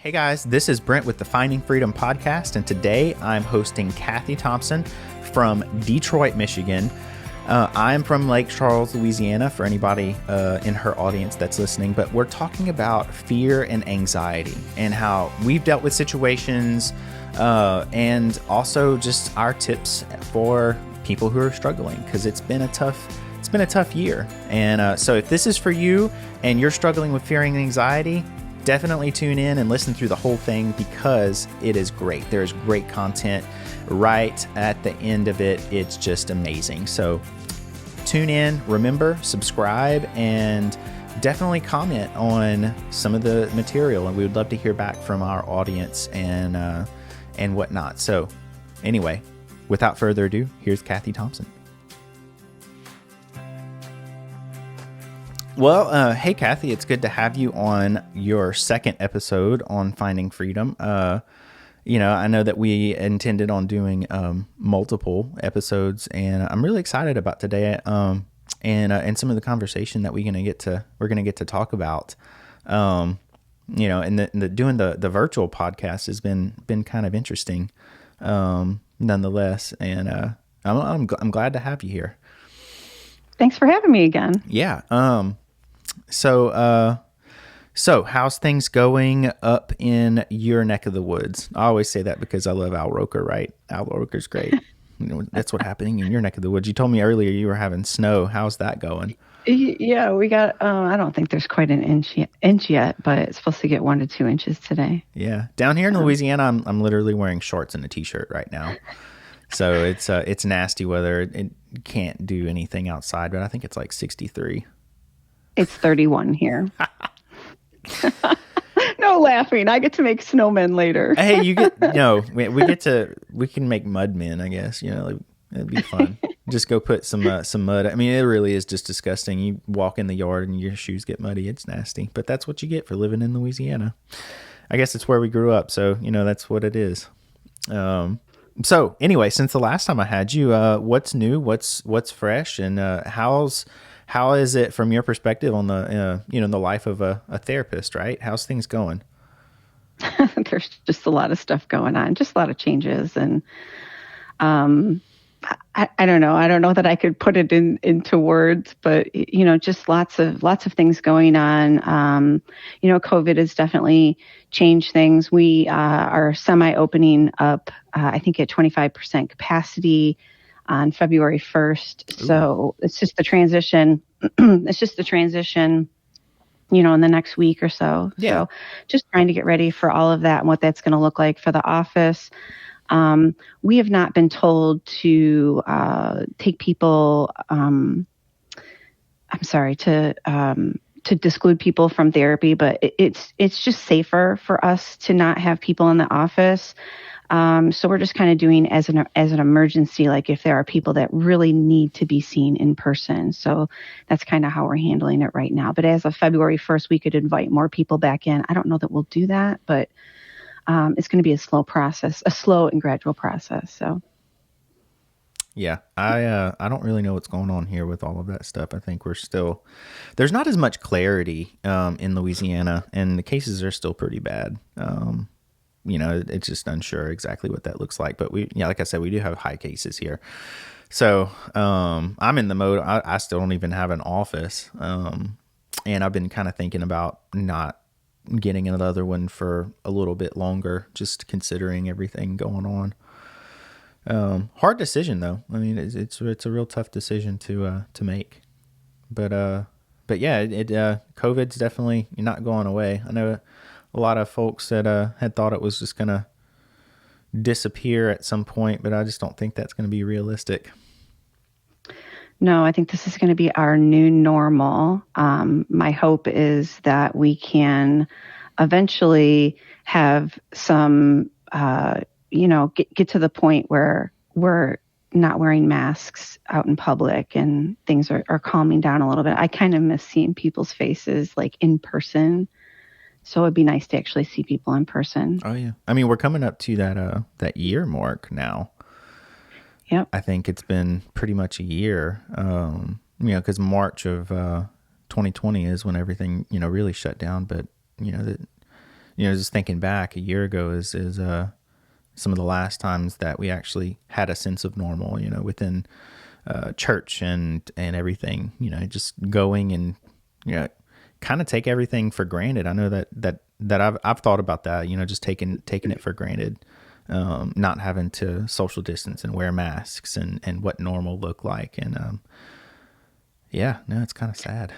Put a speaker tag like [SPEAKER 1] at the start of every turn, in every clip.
[SPEAKER 1] Hey guys, this is Brent with the Finding Freedom podcast, and today I'm hosting Kathy Thompson from Detroit, Michigan. I'm from Lake Charles, Louisiana, for anybody in her audience that's listening, but we're talking about fear and anxiety and how we've dealt with situations and also just our tips for people who are struggling, because it's been a tough year. And so if this is for you and you're struggling with fear and anxiety, definitely tune in and listen through the whole thing, because it is great. There's great content right at the end of it. It's just amazing. So tune in, remember, subscribe, and definitely comment on some of the material. And we would love to hear back from our audience and whatnot. So anyway, without further ado, here's Kathy Thompson. Well, hey, Kathy, it's good to have you on your second episode on Finding Freedom. I know that we intended on doing multiple episodes, and I'm really excited about today and some of the conversation that we're gonna get to talk about. And doing the virtual podcast has been kind of interesting, nonetheless. And I'm glad to have you here.
[SPEAKER 2] Thanks for having me again.
[SPEAKER 1] Yeah. So how's things going up in your neck of the woods? I always say that because I love Al Roker, right? Al Roker's great. That's what's happening in your neck of the woods. You told me earlier you were having snow. How's that going?
[SPEAKER 2] Yeah, we got, I don't think there's quite an inch yet, but it's supposed to get 1 to 2 inches today.
[SPEAKER 1] Yeah. Down here in Louisiana, I'm literally wearing shorts and a t-shirt right now. So it's nasty weather. It can't do anything outside, but I think it's like 63.
[SPEAKER 2] It's 31 here. No laughing. I get to make snowmen later.
[SPEAKER 1] Hey, we can make mud men, I guess. It'd be fun. Just go put some mud. I mean, it really is just disgusting. You walk in the yard and your shoes get muddy. It's nasty, but that's what you get for living in Louisiana. I guess it's where we grew up, so that's what it is. So anyway, since the last time I had you, what's new? What's fresh? And how is it from your perspective on the life of a therapist, right? How's things going?
[SPEAKER 2] There's just a lot of stuff going on, just a lot of changes. And I don't know. I don't know that I could put it into words, but just lots of things going on. COVID has definitely changed things. We are semi-opening up, I think at 25% capacity on February 1st. Ooh. So it's just the transition. In the next week or so. Yeah. So just trying to get ready for all of that and what that's going to look like for the office. We have not been told to take people, to disclude people from therapy, but it's just safer for us to not have people in the office. So we're just kind of doing as an emergency, like if there are people that really need to be seen in person. So that's kind of how we're handling it right now. But as of February 1st, we could invite more people back in. I don't know that we'll do that, but it's going to be a slow and gradual process. So.
[SPEAKER 1] Yeah, I don't really know what's going on here with all of that stuff. I think there's not as much clarity in Louisiana, and the cases are still pretty bad. It's just unsure exactly what that looks like. But like I said, we do have high cases here. So I'm in the mode, I still don't even have an office. And I've been kind of thinking about not getting another one for a little bit longer, just considering everything going on. Hard decision though. I mean, it's a real tough decision to make. But yeah, COVID's definitely not going away. I know a lot of folks that had thought it was just going to disappear at some point, but I just don't think that's going to be realistic.
[SPEAKER 2] No, I think this is going to be our new normal. My hope is that we can eventually have some, get to the point where we're not wearing masks out in public and things are calming down a little bit. I kind of miss seeing people's faces like in person. So it'd be nice to actually see people in person.
[SPEAKER 1] Oh yeah. I mean, we're coming up to that year mark now.
[SPEAKER 2] Yep.
[SPEAKER 1] I think it's been pretty much a year. Because March of 2020 is when everything, really shut down. But, just thinking back a year ago is some of the last times that we actually had a sense of normal, within church and everything, just going and, kind of take everything for granted. I know that I've thought about that, just taking it for granted, not having to social distance and wear masks and what normal looked like. And, it's kind of sad.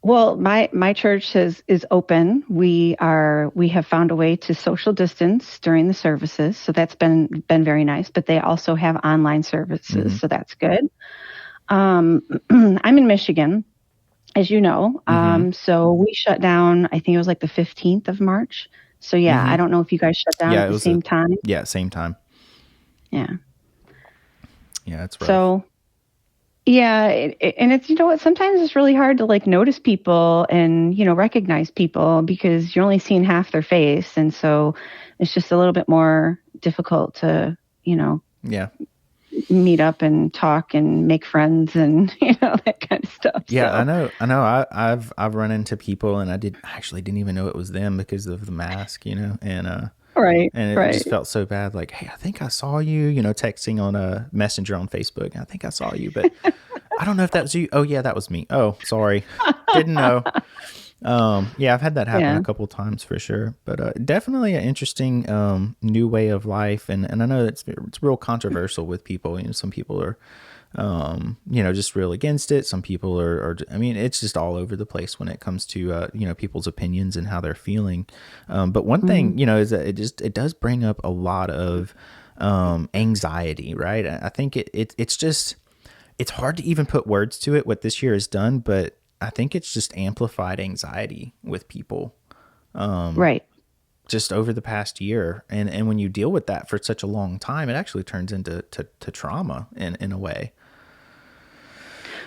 [SPEAKER 2] Well, my church is open. We have found a way to social distance during the services, so that's been very nice. But they also have online services, so that's good. I'm in Michigan, as you know, so we shut down. I think it was like the 15th of March. So I don't know if you guys shut down at the same time.
[SPEAKER 1] Yeah, same time.
[SPEAKER 2] Yeah.
[SPEAKER 1] Yeah, it's rough.
[SPEAKER 2] So. Yeah, and it's, sometimes it's really hard to like notice people and, recognize people because you're only seeing half their face. And so it's just a little bit more difficult to, meet up and talk and make friends and, that kind of stuff.
[SPEAKER 1] Yeah,
[SPEAKER 2] so.
[SPEAKER 1] I know. I've run into people and I didn't even know it was them because of the mask, and,
[SPEAKER 2] Right.
[SPEAKER 1] And it just felt so bad. Like, hey, I think I saw you, texting on a messenger on Facebook. I think I saw you, but I don't know if that was you. Oh yeah, that was me. Oh, sorry. Didn't know. I've had that happen a couple of times for sure, but definitely an interesting new way of life. And I know it's real controversial with people. Some people are, just real against it. Some people are, it's just all over the place when it comes to, people's opinions and how they're feeling. But one thing, is that it does bring up a lot of, anxiety, right? I think it's hard to even put words to it, what this year has done, but I think it's just amplified anxiety with people.
[SPEAKER 2] Right.
[SPEAKER 1] Just over the past year. And when you deal with that for such a long time, it actually turns into to trauma in a way.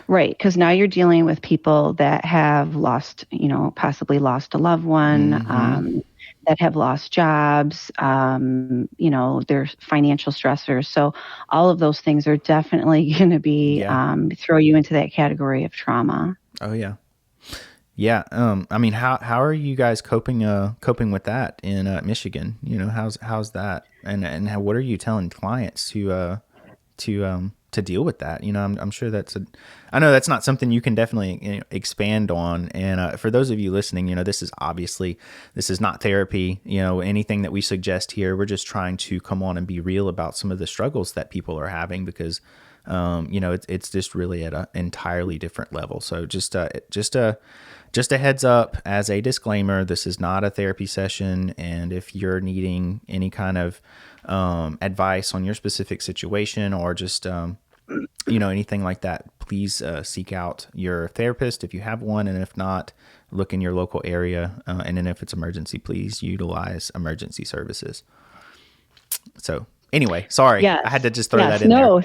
[SPEAKER 2] Right, because now you're dealing with people that have lost, possibly lost a loved one, that have lost jobs, there's financial stressors. So all of those things are definitely going to be throw you into that category of trauma.
[SPEAKER 1] Oh yeah, yeah. How are you guys coping with that in Michigan? How's that, and what are you telling clients to deal with that? I'm sure I know that's not something you can definitely expand on. And for those of you listening, this is not therapy. Anything that we suggest here, we're just trying to come on and be real about some of the struggles that people are having because, it's just really at an entirely different level. So just a heads up as a disclaimer, this is not a therapy session. And if you're needing any kind of advice on your specific situation or just, anything like that, please seek out your therapist if you have one. And if not, look in your local area. And then if it's emergency, please utilize emergency services. So anyway, sorry,
[SPEAKER 2] yes.
[SPEAKER 1] I had to just throw that in there.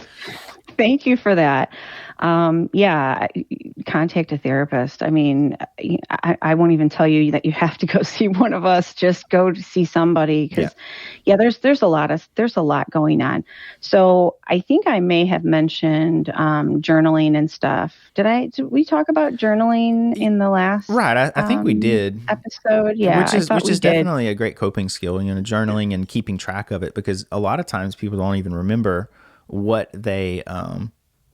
[SPEAKER 2] Thank you for that. Contact a therapist. I won't even tell you that you have to go see one of us. Just go to see somebody because, there's a lot going on. So I think I may have mentioned journaling and stuff. Did we talk about journaling in the last?
[SPEAKER 1] Right, I think we did
[SPEAKER 2] episode. Yeah,
[SPEAKER 1] which is definitely a great coping skill. Journaling and keeping track of it because a lot of times people don't even remember what they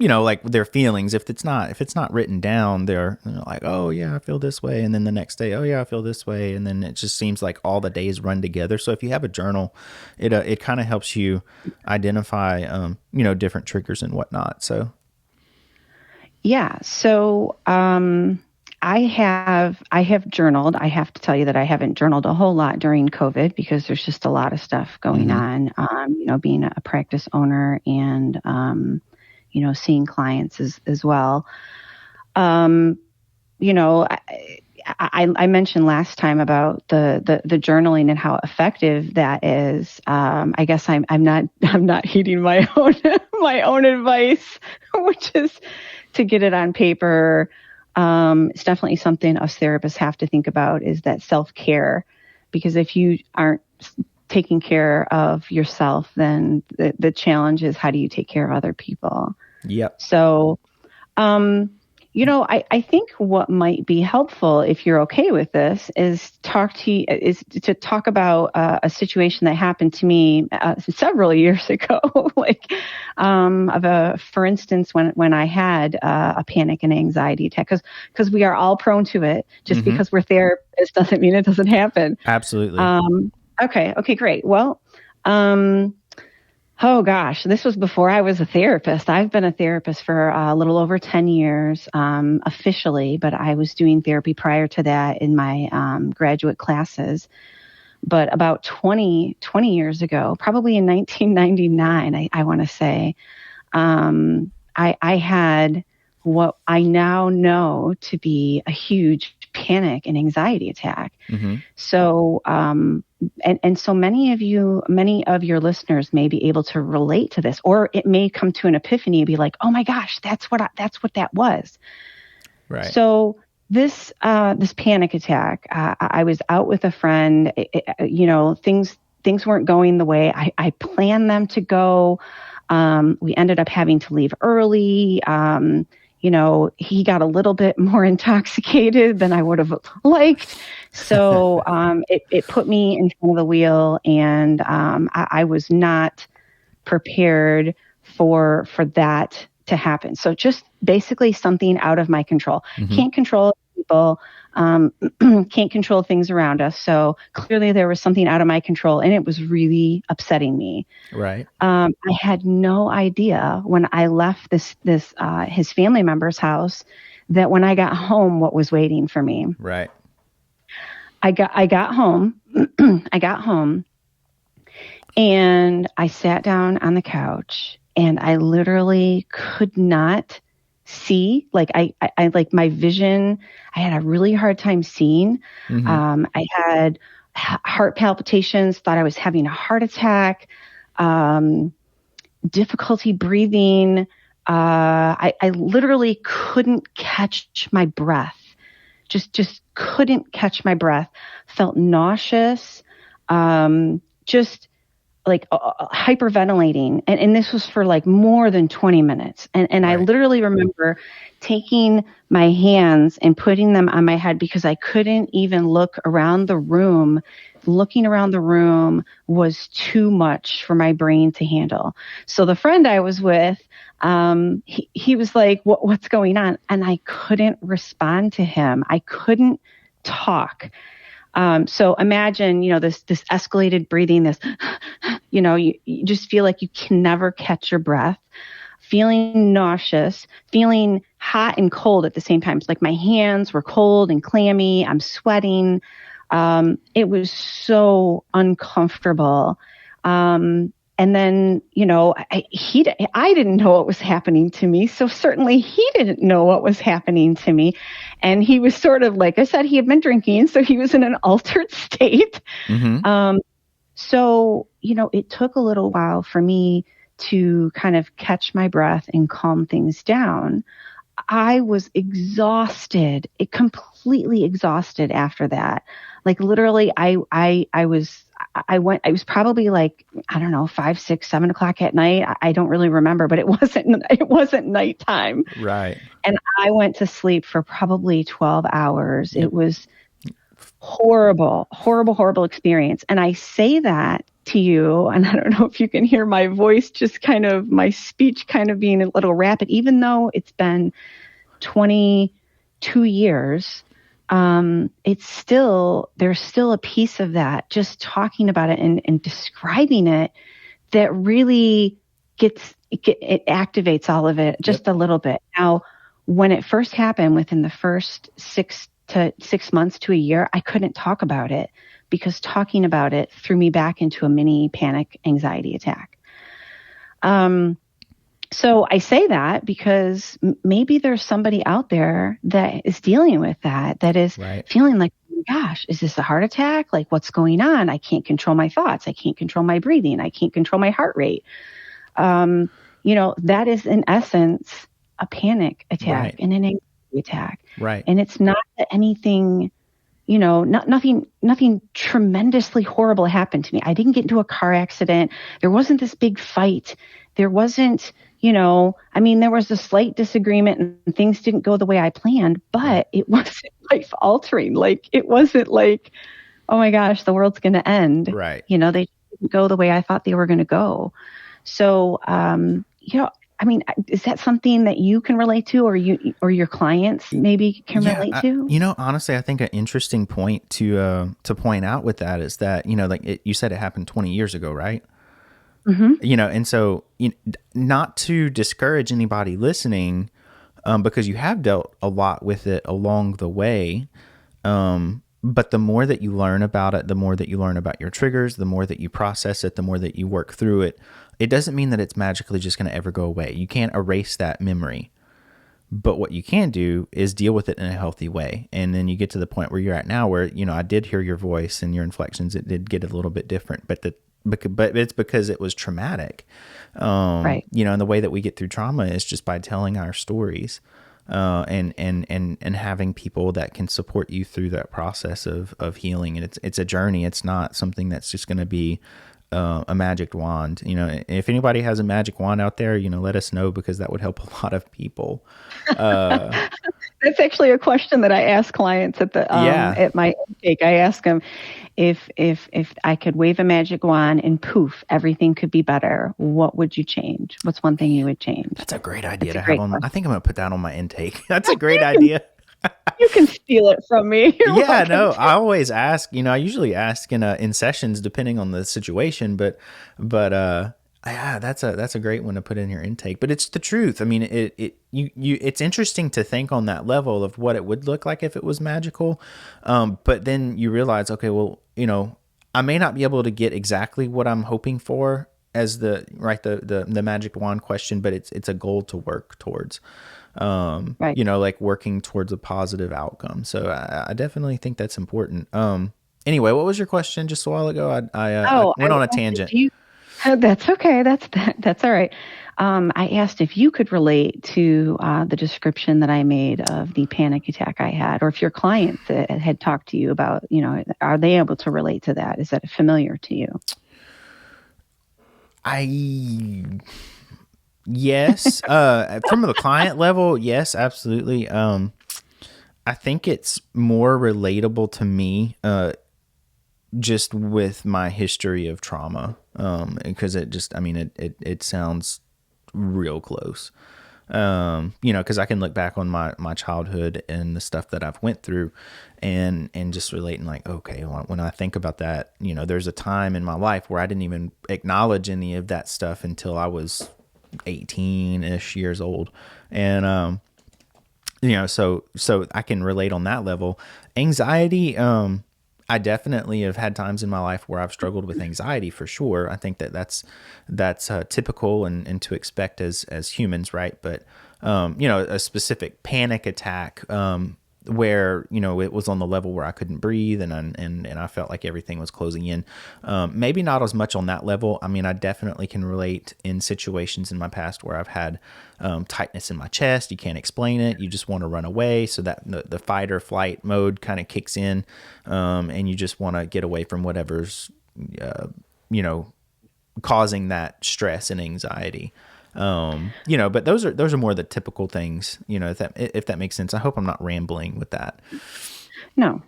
[SPEAKER 1] like their feelings. If it's not written down, they're like, oh yeah, I feel this way, and then the next day, oh yeah, I feel this way, and then it just seems like all the days run together. So if you have a journal, it kind of helps you identify different triggers and whatnot. So
[SPEAKER 2] I have journaled. I have to tell you that I haven't journaled a whole lot during COVID because there's just a lot of stuff going on, being a practice owner and, seeing clients as well. I mentioned last time about the journaling and how effective that is. I guess I'm not heeding my own advice, which is to get it on paper. It's definitely something us therapists have to think about is that self-care, because if you aren't taking care of yourself, then the challenge is how do you take care of other people?
[SPEAKER 1] Yep.
[SPEAKER 2] So, I think what might be helpful, if you're okay with this, is to talk about a situation that happened to me several years ago. For instance, when I had a panic and anxiety attack, because we are all prone to it. Just because we're therapists doesn't mean it doesn't happen.
[SPEAKER 1] Absolutely.
[SPEAKER 2] Okay, great. Well, oh gosh, this was before I was a therapist. I've been a therapist for a little over 10 years, officially, but I was doing therapy prior to that in my graduate classes. But about 20 years ago, probably in 1999, I want to say, I had what I now know to be a huge panic and anxiety attack. So, and so many of your listeners may be able to relate to this, or it may come to an epiphany and be like, oh my gosh, that's what that was.
[SPEAKER 1] Right.
[SPEAKER 2] So this panic attack, I was out with a friend, things weren't going the way I planned them to go. We ended up having to leave early. He got a little bit more intoxicated than I would have liked. So it put me in front of the wheel, and I was not prepared for that to happen. So just basically something out of my control. Can't control people, can't control things around us. So clearly there was something out of my control, and it was really upsetting me.
[SPEAKER 1] Right.
[SPEAKER 2] I had no idea when I left his family member's house that when I got home, what was waiting for me.
[SPEAKER 1] Right.
[SPEAKER 2] I got home. I got home, and I sat down on the couch, and I literally could not see. Like I like my vision, I had a really hard time seeing. I had heart palpitations, thought I was having a heart attack, difficulty breathing. I literally couldn't catch my breath. Just couldn't catch my breath. Felt nauseous. Just like hyperventilating. And this was for like more than 20 minutes. And right. I literally remember taking my hands and putting them on my head because I couldn't even look around the room. Looking around the room was too much for my brain to handle. So the friend I was with, he was like, what's going on? And I couldn't respond to him. I couldn't talk. So imagine, this escalated breathing, this, you just feel like you can never catch your breath, feeling nauseous, feeling hot and cold at the same time. It's like my hands were cold and clammy. I'm sweating. It was so uncomfortable. And then, I didn't know what was happening to me. So certainly he didn't know what was happening to me. And he was sort of, like I said, he had been drinking. So he was in an altered state. So, it took a little while for me to kind of catch my breath and calm things down. I was exhausted, completely exhausted after that. Like literally, I was probably like, I don't know, 5, 6, 7 o'clock at night. I don't really remember, but it wasn't nighttime.
[SPEAKER 1] Right.
[SPEAKER 2] And I went to sleep for probably 12 hours. It was horrible experience. And I say that to you, and I don't know if you can hear my voice, just kind of my speech kind of being a little rapid, even though it's been 22 years. There's still a piece of that, just talking about it and describing it, that really it activates all of it just a little bit. Now, when it first happened, within the first 6 months to a year, I couldn't talk about it because talking about it threw me back into a mini panic anxiety attack. So I say that because maybe there's somebody out there that is dealing with that is feeling like, oh my gosh, is this a heart attack? Like, what's going on? I can't control my thoughts. I can't control my breathing. I can't control my heart rate. That is in essence a panic attack and an anxiety attack.
[SPEAKER 1] Right.
[SPEAKER 2] And it's not that anything, nothing tremendously horrible happened to me. I didn't get into a car accident. There wasn't this big fight. There wasn't, I mean, there was a slight disagreement and things didn't go the way I planned, but it wasn't life altering. Like, it wasn't like, oh my gosh, the world's going to end.
[SPEAKER 1] Right.
[SPEAKER 2] They didn't go the way I thought they were going to go. So, I mean, is that something that you can relate to, or your clients maybe can relate to?
[SPEAKER 1] Honestly, I think an interesting point to point out with that is that, you said it happened 20 years ago, right?
[SPEAKER 2] Mm-hmm.
[SPEAKER 1] And so not to discourage anybody listening, because you have dealt a lot with it along the way. But the more that you learn about it, the more that you learn about your triggers, the more that you process it, the more that you work through it, it doesn't mean that it's magically just going to ever go away. You can't erase that memory. But what you can do is deal with it in a healthy way. And then you get to the point where you're at now where, I did hear your voice and your inflections. It did get a little bit different, but it's because it was traumatic.
[SPEAKER 2] Right.
[SPEAKER 1] And the way that we get through trauma is just by telling our stories, and having people that can support you through that process of healing. And it's a journey. It's not something that's just going to be a magic wand. If anybody has a magic wand out there, let us know, because that would help a lot of people.
[SPEAKER 2] That's actually a question that I ask clients at my intake. I ask them if I could wave a magic wand and poof, everything could be better. What would you change? What's one thing you would change?
[SPEAKER 1] That's a great idea to have on. I think I'm going to put that on my intake. That's a great
[SPEAKER 2] can,
[SPEAKER 1] idea.
[SPEAKER 2] You can steal it from me.
[SPEAKER 1] I always ask. I usually ask in sessions depending on the situation, but that's a great one to put in your intake. But it's the truth. I mean, it's interesting to think on that level of what it would look like if it was magical. But then you realize, okay, well, I may not be able to get exactly what I'm hoping for as the magic wand question, but it's a goal to work towards.
[SPEAKER 2] Right.
[SPEAKER 1] Like working towards a positive outcome. So I definitely think that's important. Anyway, what was your question just a while ago? I went on a tangent.
[SPEAKER 2] That's okay. That's all right. I asked if you could relate to the description that I made of the panic attack I had, or if your clients had talked to you about, are they able to relate to that? Is that familiar to you?
[SPEAKER 1] Yes. From the client level, yes, absolutely. I think it's more relatable to me, just with my history of trauma, because it sounds real close. Because I can look back on my childhood and the stuff that I've went through, and just relating like, okay, when I think about that, there's a time in my life where I didn't even acknowledge any of that stuff until I was 18-ish years old. And, so I can relate on that level. Anxiety, I definitely have had times in my life where I've struggled with anxiety for sure. I think that's typical and to expect as humans, right? But a specific panic attack, where it was on the level where I couldn't breathe and I felt like everything was closing in. Maybe not as much on that level. I mean, I definitely can relate in situations in my past where I've had tightness in my chest. You can't explain it. You just want to run away. So that the fight or flight mode kind of kicks in, and you just want to get away from whatever's causing that stress and anxiety. But those are more the typical things, if that makes sense. I hope I'm not rambling with that.
[SPEAKER 2] No.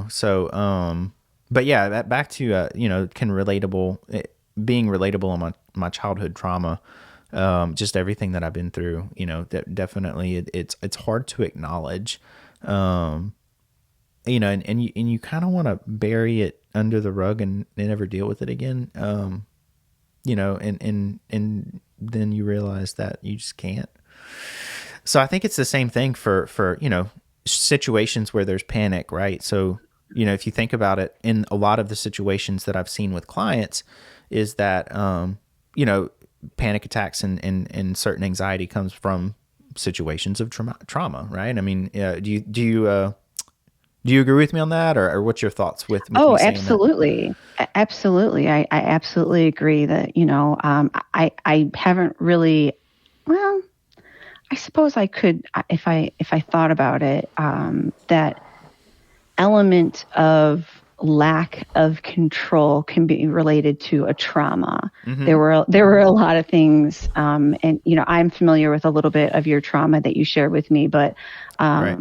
[SPEAKER 1] So, but yeah, that back to, being relatable on my childhood trauma, just everything that I've been through, definitely it's hard to acknowledge, and you kind of want to bury it under the rug and never deal with it again. And then you realize that you just can't. So I think it's the same thing for situations where there's panic, right? So, if you think about it, in a lot of the situations that I've seen with clients is that, panic attacks and certain anxiety comes from situations of trauma, right? I mean, do you agree with me on that, or what's your thoughts with me saying
[SPEAKER 2] absolutely. Absolutely. I absolutely agree that, I haven't really, well, I suppose I could, if I thought about it, that element of lack of control can be related to a trauma. There were a lot of things, and I'm familiar with a little bit of your trauma that you shared with me, but
[SPEAKER 1] Right.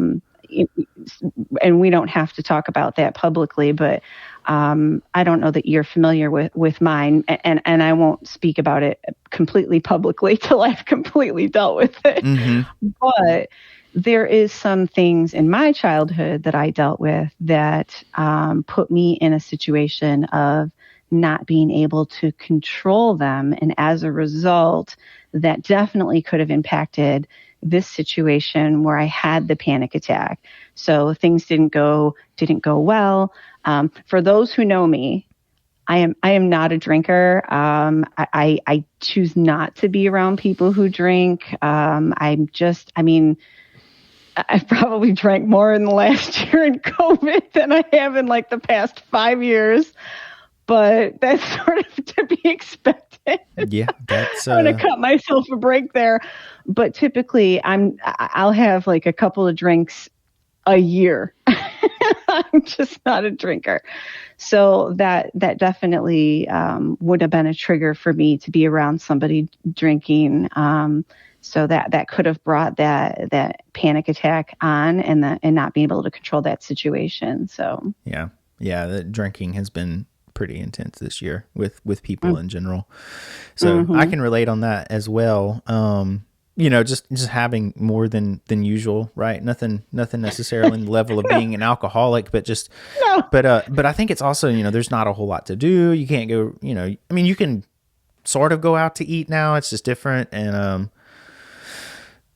[SPEAKER 2] and we don't have to talk about that publicly, but I don't know that you're familiar with mine, and I won't speak about it completely publicly till I've completely dealt with it. But there is some things in my childhood that I dealt with that put me in a situation of not being able to control them. And as a result, that definitely could have impacted this situation where I had the panic attack. So things didn't go well. For those who know me, I am not a drinker. I choose not to be around people who drink. I've probably drank more in the last year in COVID than I have in like the past 5 years, but that's sort of to be expected.
[SPEAKER 1] Yeah, that's.
[SPEAKER 2] I'm going to cut myself a break there, but typically I'll have like a couple of drinks a year. I'm just not a drinker. So that definitely would have been a trigger for me to be around somebody drinking. So that could have brought that panic attack on and not being able to control that situation. So
[SPEAKER 1] yeah, the drinking has been pretty intense this year with people in general. So I can relate on that as well. Just having more than usual, right? Nothing necessarily in the level of being an alcoholic, but just,
[SPEAKER 2] no.
[SPEAKER 1] But I think it's also, there's not a whole lot to do. You can't go, you can sort of go out to eat now. It's just different. And,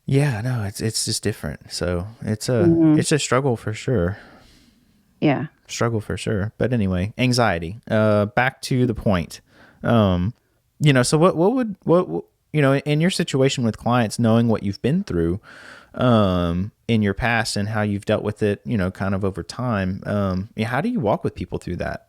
[SPEAKER 1] it's just different. So it's a struggle for sure.
[SPEAKER 2] Yeah.
[SPEAKER 1] Struggle for sure. But anyway, anxiety, back to the point. So what in your situation with clients, knowing what you've been through in your past and how you've dealt with it, kind of over time, how do you walk with people through that?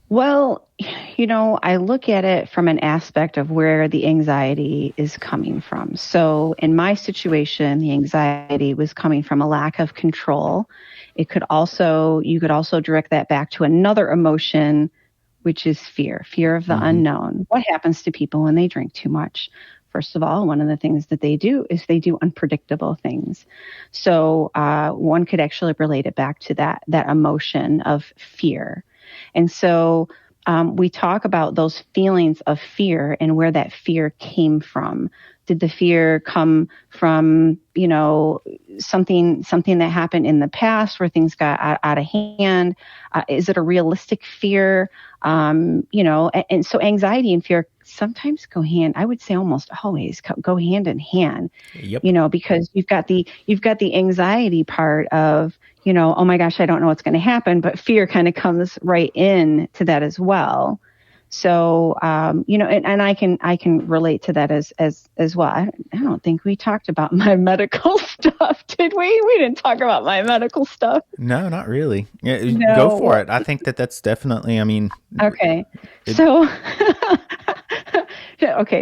[SPEAKER 2] Well, I look at it from an aspect of where the anxiety is coming from. So in my situation, the anxiety was coming from a lack of control. You could also direct that back to another emotion, which is fear of the unknown. What happens to people when they drink too much? First of all, one of the things that they do is they do unpredictable things. So one could actually relate it back to that emotion of fear. And so we talk about those feelings of fear and where that fear came from. Did the fear come from, something that happened in the past where things got out of hand? Is it a realistic fear? And so anxiety and fear sometimes go hand, I would say almost always go hand in hand.
[SPEAKER 1] Yep.
[SPEAKER 2] Because you've got the anxiety part of, oh my gosh, I don't know what's going to happen, but fear kind of comes right in to that as well. So, and I can relate to that as well. I don't think we talked about my medical stuff, did we? We didn't talk about my medical stuff.
[SPEAKER 1] No, not really. Yeah, no. Go for it. I think that's definitely,
[SPEAKER 2] Okay.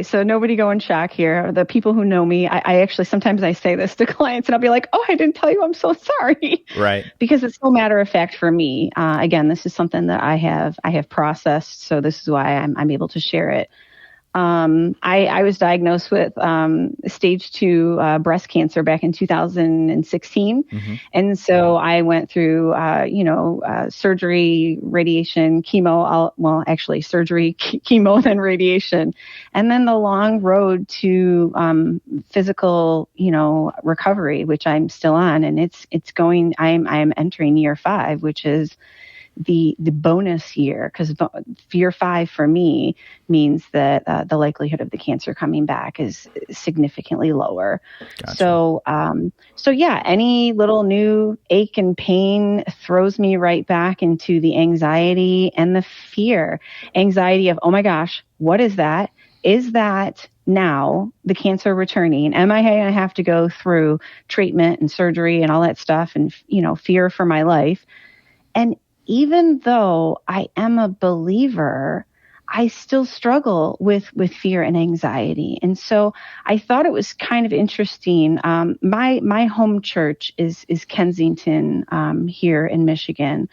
[SPEAKER 2] So nobody go in shock here. The people who know me, I actually, sometimes I say this to clients and I'll be like, oh, I didn't tell you, I'm so sorry.
[SPEAKER 1] Right.
[SPEAKER 2] Because it's so matter of fact for me. Again, this is something that I have processed. So this is why I'm able to share it. I was diagnosed with stage 2 breast cancer back in 2016. And so I went through, surgery, radiation, chemo, surgery, chemo, then radiation, and then the long road to physical, recovery, which I'm still on. And it's going, I'm entering year 5, which is the bonus year, because year 5 for me means that the likelihood of the cancer coming back is significantly lower. Gotcha. So yeah, any little new ache and pain throws me right back into the anxiety and the fear. Anxiety of, oh my gosh, what is that? Is that now the cancer returning? Am I going to have to go through treatment and surgery and all that stuff and, fear for my life? And even though I am a believer, I still struggle with fear and anxiety. And so I thought it was kind of interesting. My home church is Kensington, here in Michigan.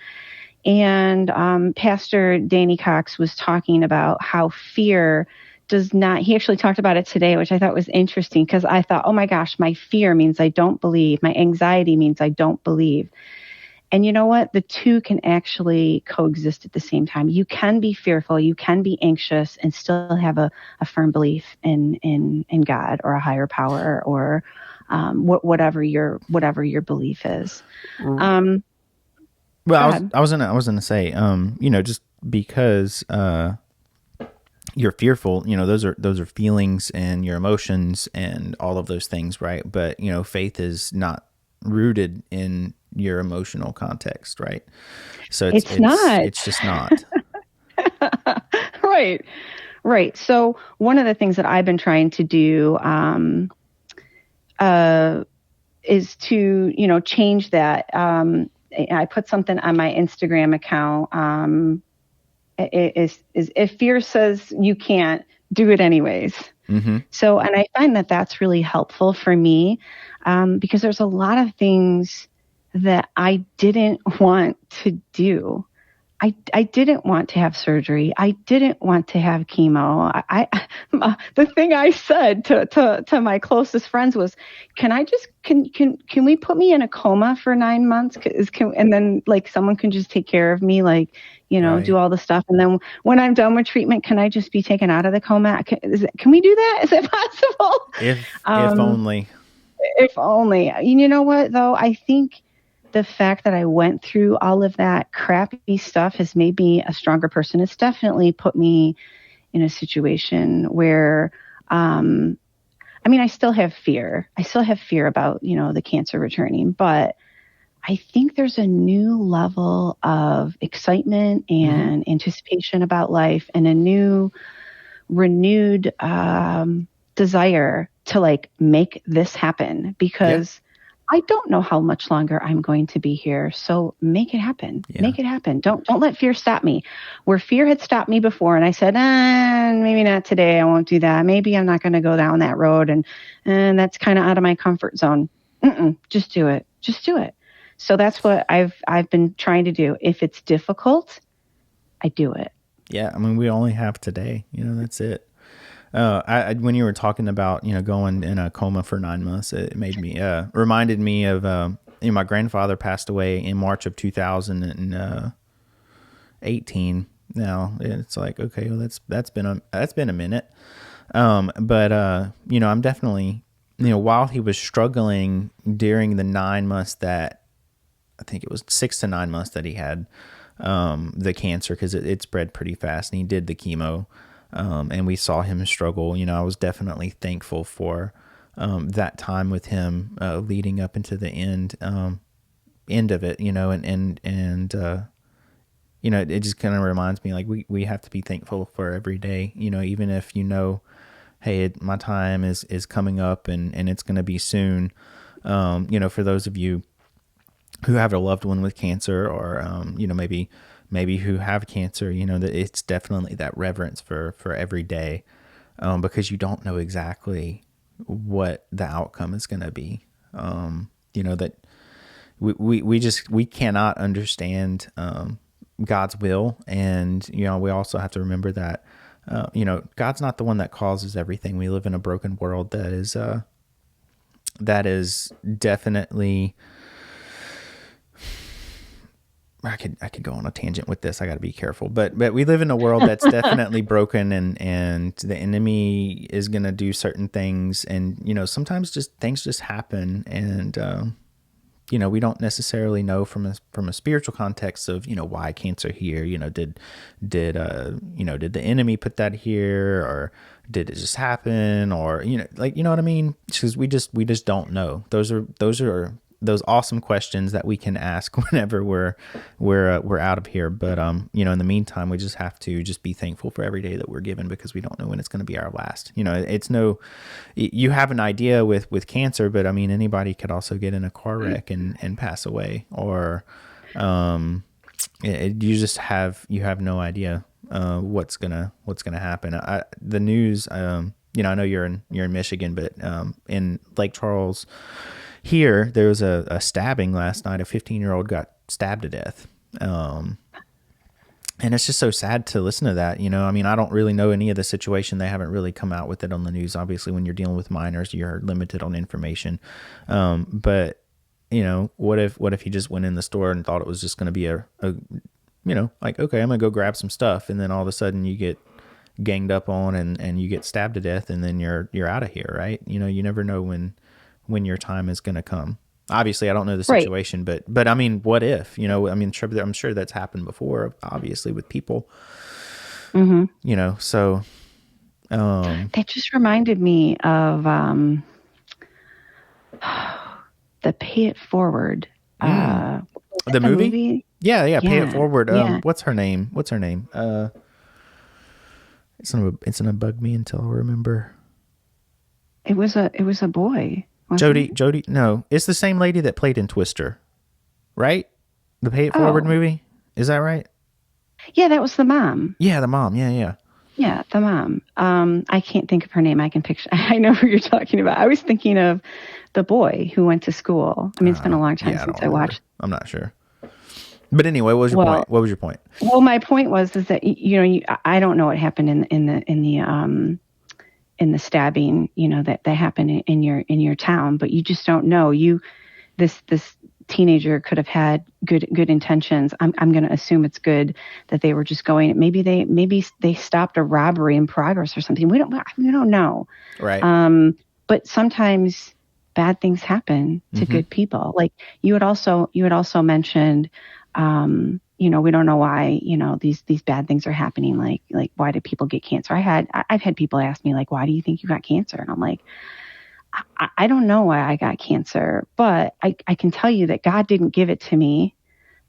[SPEAKER 2] And Pastor Danny Cox was talking about how fear does not, he actually talked about it today, which I thought was interesting, because I thought, oh my gosh, my fear means I don't believe. My anxiety means I don't believe. And you know what? The two can actually coexist at the same time. You can be fearful, you can be anxious, and still have a firm belief in God or a higher power, or whatever your belief is.
[SPEAKER 1] Well, I was gonna say, just because you're fearful, those are feelings and your emotions and all of those things, right? But faith is not rooted in your emotional context, right? So
[SPEAKER 2] it's not.
[SPEAKER 1] It's just not.
[SPEAKER 2] Right. So one of the things that I've been trying to do is to change that. I put something on my Instagram account. Is if fear says you can't, do it anyways.
[SPEAKER 1] Mm-hmm.
[SPEAKER 2] So, and I find that that's really helpful for me, because there's a lot of things that I didn't want to do. I didn't want to have surgery. I didn't want to have chemo. The thing I said to my closest friends was, can we put me in a coma for 9 months? And then like someone can just take care of me, like,
[SPEAKER 1] Right.
[SPEAKER 2] do all the stuff. And then when I'm done with treatment, can I just be taken out of the coma? Can we do that? Is it possible?
[SPEAKER 1] If only.
[SPEAKER 2] If only. You know what, though? I think the fact that I went through all of that crappy stuff has made me a stronger person. It's definitely put me in a situation where, I still have fear. I still have fear about, the cancer returning, but I think there's a new level of excitement and anticipation about life, and a new renewed desire to like make this happen, because I don't know how much longer I'm going to be here. So make it happen.
[SPEAKER 1] Yeah.
[SPEAKER 2] Make it happen. Don't let fear stop me. Where fear had stopped me before, and I said, maybe not today. I won't do that. Maybe I'm not going to go down that road, and that's kind of out of my comfort zone. Just do it. Just do it. So that's what I've been trying to do. If it's difficult, I do it.
[SPEAKER 1] Yeah, we only have today. That's it. When you were talking about going in a coma for 9 months, it made me reminded me of my grandfather passed away in March of 2018. Now it's like, okay, well that's been a minute. But I'm definitely, while he was struggling during the 9 months that, I think it was 6 to 9 months that he had the cancer, because it spread pretty fast, and he did the chemo. And we saw him struggle. I was definitely thankful for that time with him leading up into the end of it, and it just kind of reminds me, like, we have to be thankful for every day, even if hey, my time is coming up and it's going to be soon. For those of you who have a loved one with cancer, or maybe who have cancer, that it's definitely that reverence for every day, because you don't know exactly what the outcome is going to be. That we cannot understand God's will, and we also have to remember that God's not the one that causes everything. We live in a broken world that is definitely. I could go on a tangent with this. I got to be careful, but we live in a world that's definitely broken, and the enemy is going to do certain things, and sometimes things just happen, and we don't necessarily know from a spiritual context of why cancer here. Did the enemy put that here, or did it just happen, or what I mean? Because we just don't know. Those are those awesome questions that we can ask whenever we're out of here. But in the meantime, we just have to just be thankful for every day that we're given, because we don't know when it's going to be our last. You have an idea with cancer, but anybody could also get in a car wreck and pass away, or you have no idea what's gonna happen. The news, you know, I know you're in Michigan, but in Lake Charles here, there was a stabbing last night. A 15-year-old got stabbed to death. And it's just so sad to listen to that. You know, I mean, I don't really know any of the situation. They haven't really come out with it on the news. Obviously, when you're dealing with minors, you're limited on information. But you know, what if he just went in the store and thought it was just going to be a, you know, like, okay, I'm gonna go grab some stuff, and then all of a sudden you get ganged up on and you get stabbed to death, and then you're out of here, right? You know, you never know when your time is gonna come. Obviously, I don't know the situation, right. but I mean, what if, you know, I mean, I'm sure that's happened before, obviously, with people, you know, so.
[SPEAKER 2] That just reminded me of the Pay It Forward.
[SPEAKER 1] The movie? Yeah, Pay It Forward. What's her name? It's gonna bug me until I remember.
[SPEAKER 2] It was a boy.
[SPEAKER 1] Jodie, no, it's the same lady that played in Twister, right? The Pay It Forward movie, is that right?
[SPEAKER 2] Yeah, that was the mom.
[SPEAKER 1] Yeah, the mom. Yeah,
[SPEAKER 2] the mom. I can't think of her name. I can picture. I know who you're talking about. I was thinking of the boy who went to school. I mean, it's been a long time since I watched.
[SPEAKER 1] I'm not sure. But anyway, what was your point? What was your point?
[SPEAKER 2] Well, my point is that I don't know what happened in the stabbing, you know, that happened in your town, but you just don't know. This teenager could have had good intentions. I'm going to assume it's good that they were just going. Maybe they stopped a robbery in progress or something. We don't know.
[SPEAKER 1] Right.
[SPEAKER 2] But sometimes bad things happen to good people. Like you had also mentioned, you know, we don't know why, you know, these bad things are happening. Like why do people get cancer? I've had people ask me, like, why do you think you got cancer? And I'm like, I don't know why I got cancer, but I can tell you that God didn't give it to me.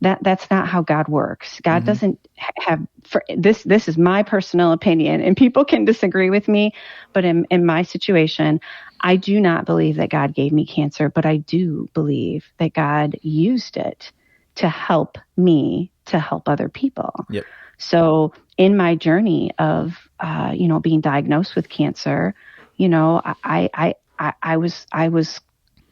[SPEAKER 2] That's not how God works. God doesn't have, for this is my personal opinion, and people can disagree with me, but in my situation, I do not believe that God gave me cancer, but I do believe that God used it to help me, to help other people.
[SPEAKER 1] Yep.
[SPEAKER 2] So in my journey of, you know, being diagnosed with cancer, you know, I was,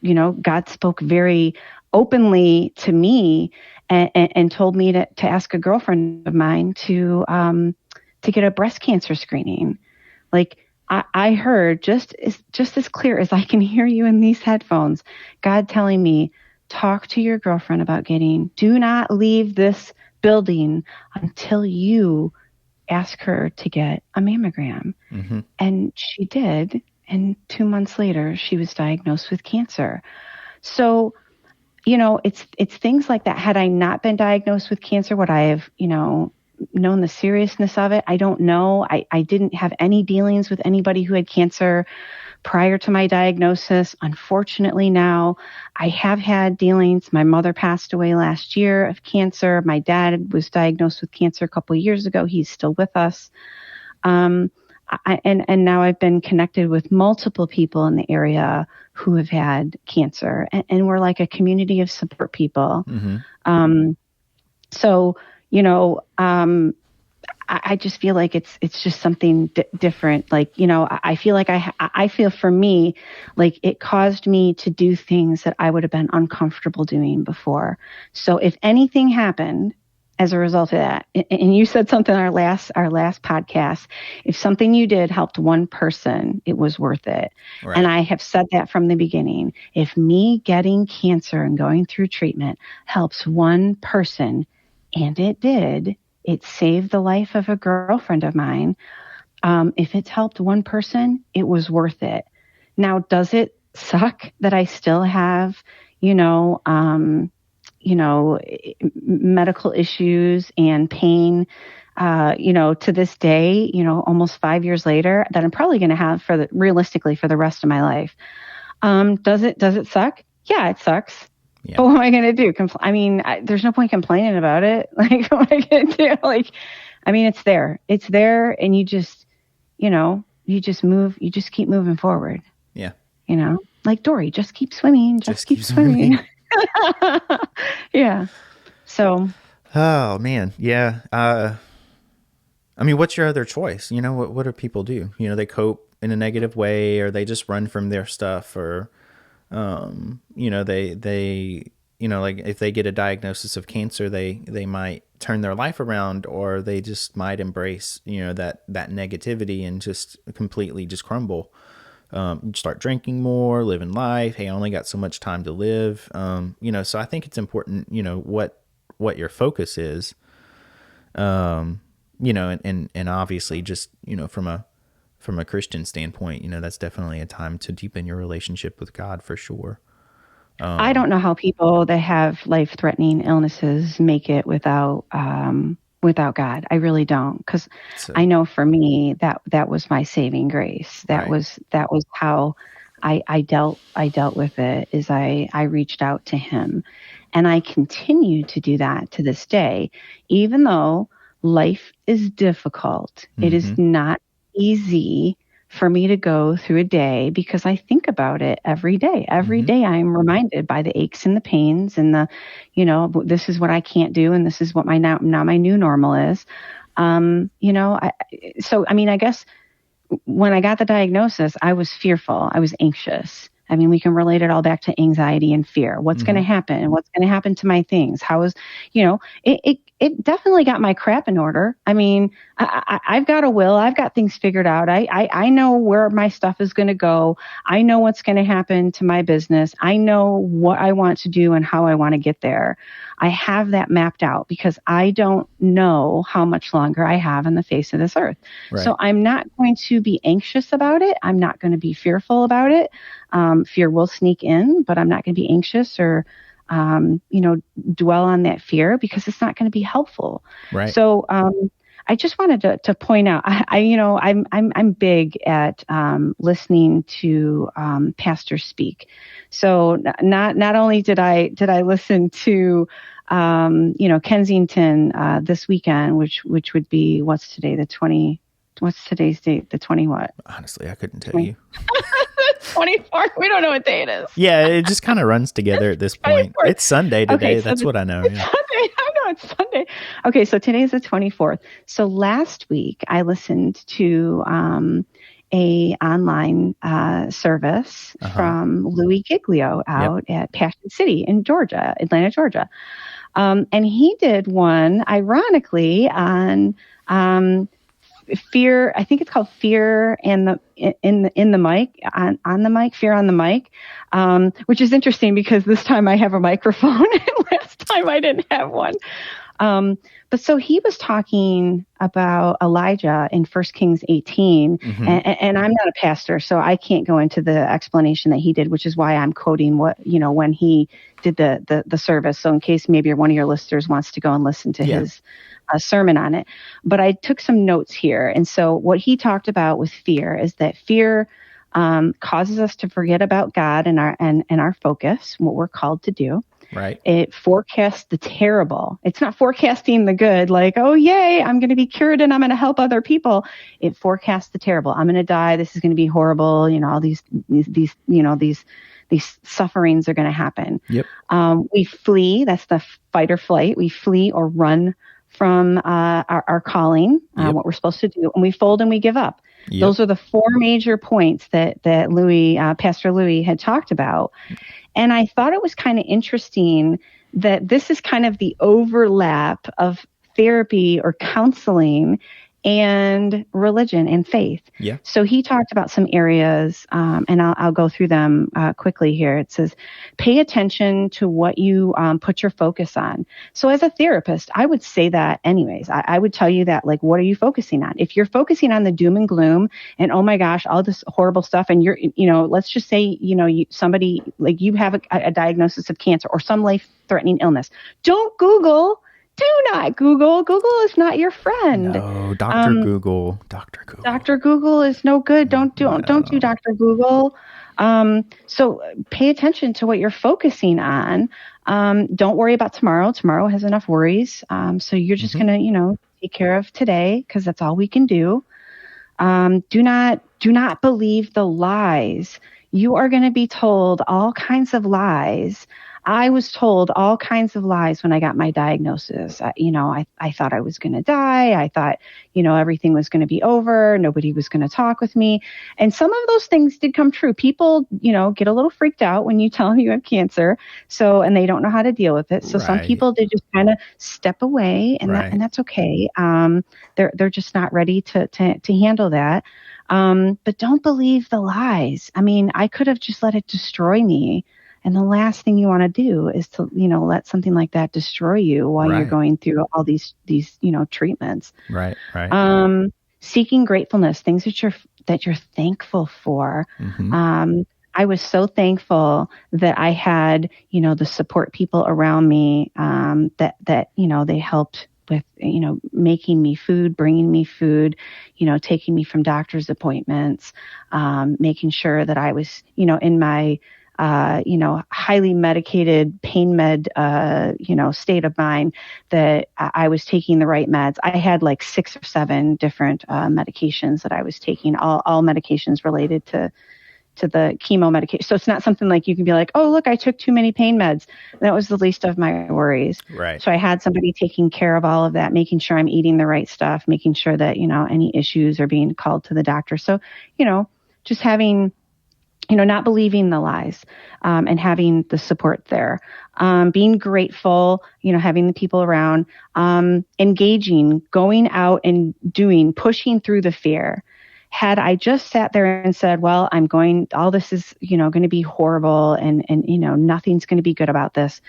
[SPEAKER 2] you know, God spoke very openly to me and told me to ask a girlfriend of mine to get a breast cancer screening. Like I heard just as clear as I can hear you in these headphones, God telling me, talk to your girlfriend about do not leave this building until you ask her to get a mammogram. And she did. And 2 months later, she was diagnosed with cancer. So, you know, it's things like that. Had I not been diagnosed with cancer, would I have, you know, known the seriousness of it? I don't know. I didn't have any dealings with anybody who had cancer prior to my diagnosis. Unfortunately, now I have had dealings. My mother passed away last year of cancer. My dad was diagnosed with cancer a couple of years ago. He's still with us. And now I've been connected with multiple people in the area who have had cancer, and we're like a community of support people. So, you know, I just feel like it's just something different. Like, you know, I feel like I feel for me, like it caused me to do things that I would have been uncomfortable doing before. So if anything happened as a result of that, and you said something in our last podcast, if something you did helped one person, it was worth it. Right. And I have said that from the beginning. If me getting cancer and going through treatment helps one person, and it did, it saved the life of a girlfriend of mine. If it's helped one person, it was worth it. Now, does it suck that I still have, medical issues and pain, to this day, almost 5 years later, that I'm probably going to have realistically for the rest of my life. Does it suck? Yeah, it sucks. Yeah. But what am I going to do? There's no point complaining about it. Like, what am I going to do? Like, it's there. It's there, and you just move. You just keep moving forward.
[SPEAKER 1] Yeah.
[SPEAKER 2] Like Dory, just keep swimming. Just keep swimming. Yeah. So.
[SPEAKER 1] Oh man, yeah. I mean, what's your other choice? What do people do? They cope in a negative way, or they just run from their stuff, or they like if they get a diagnosis of cancer, they might turn their life around, or they just might embrace that negativity and just completely just crumble. Start drinking more, living life. Hey, I only got so much time to live. So I think it's important, what your focus is. And obviously just, from a Christian standpoint, that's definitely a time to deepen your relationship with God for sure.
[SPEAKER 2] I don't know how people that have life-threatening illnesses make it without God. I really don't, because I know for me that was my saving grace. That was how I dealt with it. Is I reached out to Him, and I continue to do that to this day, even though life is difficult. It is not easy for me to go through a day, because I think about it every day. Every day I'm reminded by the aches and the pains and the, this is what I can't do, and this is what my now my new normal is. I guess when I got the diagnosis, I was fearful. I was anxious. I mean, we can relate it all back to anxiety and fear. What's going to happen? What's going to happen to my things? How is, it definitely got my crap in order. I mean, I've got a will. I've got things figured out. I know where my stuff is going to go. I know what's going to happen to my business. I know what I want to do and how I want to get there. I have that mapped out, because I don't know how much longer I have on the face of this earth. Right. So I'm not going to be anxious about it. I'm not going to be fearful about it. Fear will sneak in, but I'm not going to be anxious or dwell on that fear, because it's not going to be helpful. Right. So, I just wanted to point out, I'm big at listening to pastors speak. So not only did I listen to Kensington this weekend, which would be, what's today, what's today's date? The 20 what?
[SPEAKER 1] Honestly, I couldn't tell you.
[SPEAKER 2] 24th. We don't know what day it is.
[SPEAKER 1] Yeah, it just kind of runs together at this point. 24th. It's Sunday today. Okay, so that's what I know.
[SPEAKER 2] It's Sunday. I know it's Sunday. Okay, so today's the 24th. So last week I listened to a online service from Louis Giglio out at Passion City in Atlanta, Georgia. And he did one, ironically, on fear. I think it's called Fear in the mic, on the mic, Fear on the mic, which is interesting, because this time I have a microphone and last time I didn't have one. But so he was talking about Elijah in 1 Kings 18, and I'm not a pastor, so I can't go into the explanation that he did, which is why I'm quoting what, when he did the service. So in case maybe one of your listeners wants to go and listen to his sermon on it. But I took some notes here. And so what he talked about with fear is that fear causes us to forget about God and our focus, what we're called to do. Right. It forecasts the terrible. It's not forecasting the good, like, oh, yay, I'm going to be cured and I'm going to help other people. It forecasts the terrible. I'm going to die. This is going to be horrible. All these sufferings are going to happen. Yep. We flee. That's the fight or flight. We flee or run from our calling, what we're supposed to do, and we fold and we give up. Yep. Those are the four major points that Pastor Louis had talked about. And I thought it was kind of interesting that this is kind of the overlap of therapy or counseling and religion and faith. Yeah. So he talked about some areas, and I'll go through them quickly here. It says, pay attention to what you put your focus on. So as a therapist, I would say that anyways. I would tell you that, like, what are you focusing on? If you're focusing on the doom and gloom and, oh my gosh, all this horrible stuff, and you're, let's just say, somebody, like, you have a diagnosis of cancer or some life-threatening illness. Don't Google. Do not Google. Google is not your friend.
[SPEAKER 1] No, Dr. Google. Dr. Google. Dr.
[SPEAKER 2] Google is no good. Don't do Dr. Google. So pay attention to what you're focusing on. Don't worry about tomorrow. Tomorrow has enough worries. So you're just going to, take care of today, because that's all we can do. Do not believe the lies. You are going to be told all kinds of lies. I was told all kinds of lies when I got my diagnosis. I thought I was going to die. I thought, everything was going to be over. Nobody was going to talk with me. And some of those things did come true. People, get a little freaked out when you tell them you have cancer. So, and they don't know how to deal with it. So some people did just kind of step away, and that's okay. They're just not ready to handle that. But don't believe the lies. I mean, I could have just let it destroy me. And the last thing you want to do is to, let something like that destroy you while you're going through all these, treatments.
[SPEAKER 1] Right.
[SPEAKER 2] Seeking gratefulness, things that you're thankful for.
[SPEAKER 1] Mm-hmm.
[SPEAKER 2] I was so thankful that I had, the support people around me, that they helped with, making me food, bringing me food, taking me from doctor's appointments, making sure that I was, in my, highly medicated pain med, state of mind, that I was taking the right meds. I had like 6 or 7 different medications that I was taking, all medications related to the chemo medication. So it's not something like you can be like, oh, look, I took too many pain meds. That was the least of my worries.
[SPEAKER 1] Right.
[SPEAKER 2] So I had somebody taking care of all of that, making sure I'm eating the right stuff, making sure that, any issues are being called to the doctor. So, just having, not believing the lies, and having the support there, being grateful, having the people around, engaging, going out and doing, pushing through the fear. Had I just sat there and said, well, all this is, going to be horrible and, nothing's going to be good about this,